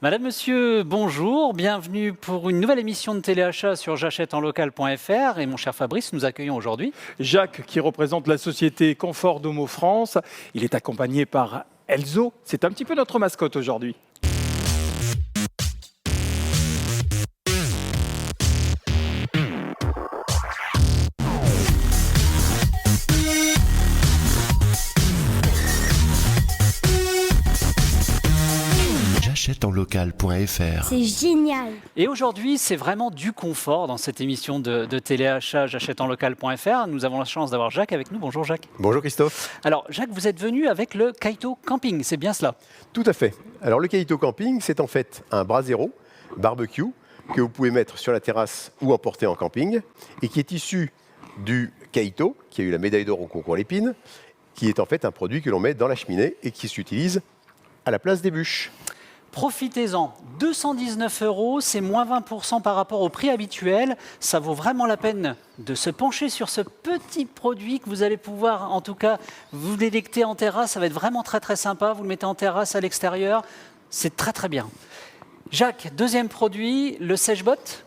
Madame, monsieur, bonjour, bienvenue pour une nouvelle émission de téléachat sur j'achèteenlocal.fr. Et mon cher Fabrice, nous accueillons aujourd'hui Jacques, qui représente la société Confort Domo France. Il est accompagné par Elzo. C'est un petit peu notre mascotte aujourd'hui. j'achèteenlocal.fr. C'est génial. Et aujourd'hui, c'est vraiment du confort dans cette émission de téléachat j'achèteenlocal.fr. Nous avons la chance d'avoir Jacques avec nous. Bonjour Jacques. Bonjour Christophe. Alors Jacques, vous êtes venu avec le Kaito Camping, c'est bien cela? Tout à fait. Alors le Kaito Camping, c'est en fait un brasero barbecue que vous pouvez mettre sur la terrasse ou emporter en camping et qui est issu du Kaito, qui a eu la médaille d'or au concours Lépine, qui est en fait un produit que l'on met dans la cheminée et qui s'utilise à la place des bûches. Profitez-en, 219 €, c'est moins 20% par rapport au prix habituel. Ça vaut vraiment la peine de se pencher sur ce petit produit que vous allez pouvoir, en tout cas, vous délecter en terrasse. Ça va être vraiment très très sympa. Vous le mettez en terrasse à l'extérieur. C'est très très bien. Jacques, deuxième produit, le sèche-bot.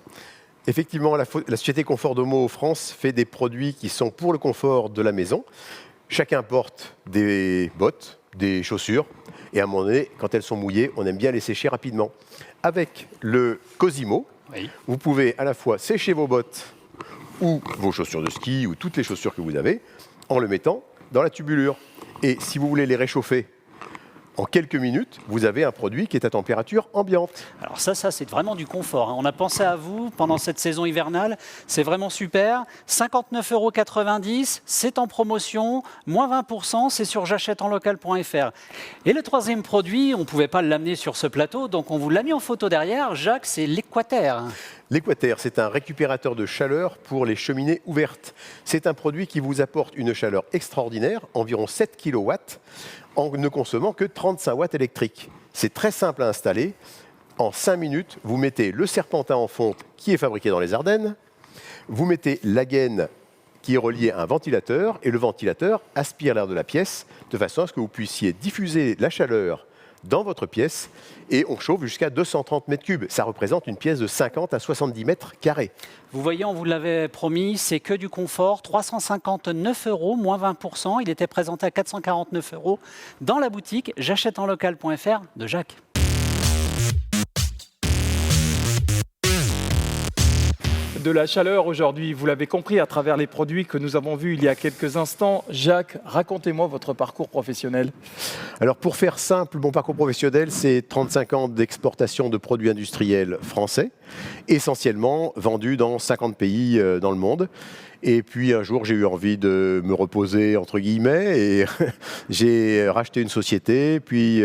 Effectivement, la société Confort Domo France fait des produits qui sont pour le confort de la maison. Chacun porte des bottes, des chaussures. Et à un moment donné, quand elles sont mouillées, on aime bien les sécher rapidement. Avec le Cosimo, Oui. vous pouvez à la fois sécher vos bottes ou vos chaussures de ski ou toutes les chaussures que vous avez en le mettant dans la tubulure. Et si vous voulez les réchauffer en quelques minutes, vous avez un produit qui est à température ambiante. Alors ça c'est vraiment du confort, hein. On a pensé à vous pendant cette saison hivernale. C'est vraiment super. 59,90 €, c'est en promotion. Moins 20%, c'est sur j'achèteenlocal.fr. Et le troisième produit, on ne pouvait pas l'amener sur ce plateau, donc on vous l'a mis en photo derrière. Jacques, c'est l'Équateur. L'Équateur, c'est un récupérateur de chaleur pour les cheminées ouvertes. C'est un produit qui vous apporte une chaleur extraordinaire, environ 7 kW, en ne consommant que 35 watts électriques. C'est très simple à installer. En 5 minutes, vous mettez le serpentin en fonte qui est fabriqué dans les Ardennes, vous mettez la gaine qui est reliée à un ventilateur et le ventilateur aspire l'air de la pièce de façon à ce que vous puissiez diffuser la chaleur dans votre pièce et on chauffe jusqu'à 230 mètres cubes. Ça représente une pièce de 50 à 70 mètres carrés. Vous voyez, on vous l'avait promis, c'est que du confort. 359 €, moins 20%. Il était présenté à 449 € dans la boutique j'achèteenlocal.fr de Jacques. De la chaleur aujourd'hui, vous l'avez compris à travers les produits que nous avons vus il y a quelques instants. Jacques, racontez-moi votre parcours professionnel. Alors pour faire simple, mon parcours professionnel, c'est 35 ans d'exportation de produits industriels français, essentiellement vendus dans 50 pays dans le monde. Et puis un jour, j'ai eu envie de me reposer, entre guillemets, et j'ai racheté une société, puis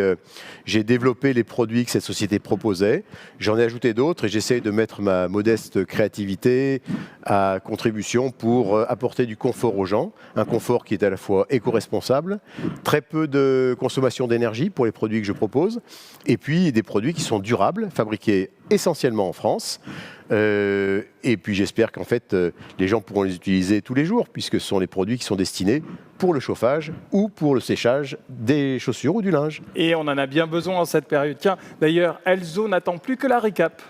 j'ai développé les produits que cette société proposait. J'en ai ajouté d'autres et j'essaie de mettre ma modeste créativité à contribution pour apporter du confort aux gens. Un confort qui est à la fois éco-responsable, très peu de consommation d'énergie pour les produits que je propose, et puis des produits qui sont durables, fabriqués essentiellement en France. Et puis j'espère qu'en fait les gens pourront les utiliser tous les jours puisque ce sont les produits qui sont destinés pour le chauffage ou pour le séchage des chaussures ou du linge. Et on en a bien besoin en cette période. Tiens, d'ailleurs, Elzo n'attend plus que la récap.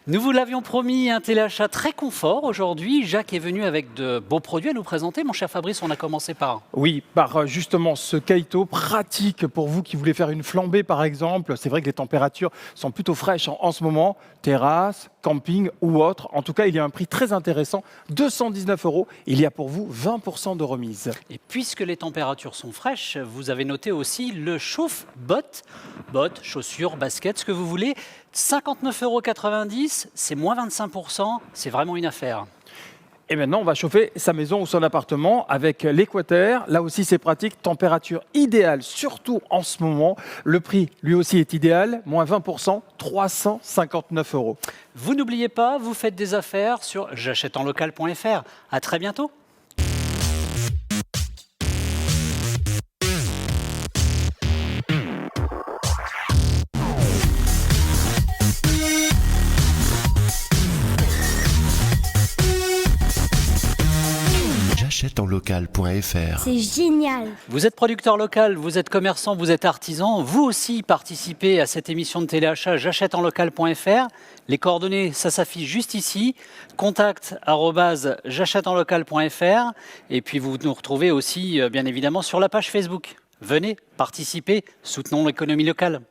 Nous vous l'avions promis, un téléachat très confort. Aujourd'hui, Jacques est venu avec de beaux produits à nous présenter. Mon cher Fabrice, on a commencé par... Oui, par justement ce Kaito pratique pour vous qui voulez faire une flambée par exemple. C'est vrai que les températures sont plutôt fraîches en ce moment. Terrasse, camping ou autre. En tout cas, il y a un prix très intéressant, 219 €. Il y a pour vous 20% de remise. Et puisque les températures sont fraîches, vous avez noté aussi le chauffe-bottes. Bottes, chaussures, baskets, ce que vous voulez. 59,90 €, c'est moins 25%. C'est vraiment une affaire. Et maintenant, on va chauffer sa maison ou son appartement avec l'Équateur. Là aussi, c'est pratique. Température idéale, surtout en ce moment. Le prix, lui aussi, est idéal. Moins 20%, 359 €. Vous n'oubliez pas, vous faites des affaires sur j'achèteenlocal.fr. À très bientôt. j'achèteenlocal.fr. C'est génial. Vous êtes producteur local, vous êtes commerçant, vous êtes artisan, vous aussi participez à cette émission de téléachat j'achèteenlocal.fr. Les coordonnées, ça s'affiche juste ici, contact@j'achèteenlocal.fr, et puis vous nous retrouvez aussi bien évidemment sur la page Facebook. Venez, participez, soutenons l'économie locale.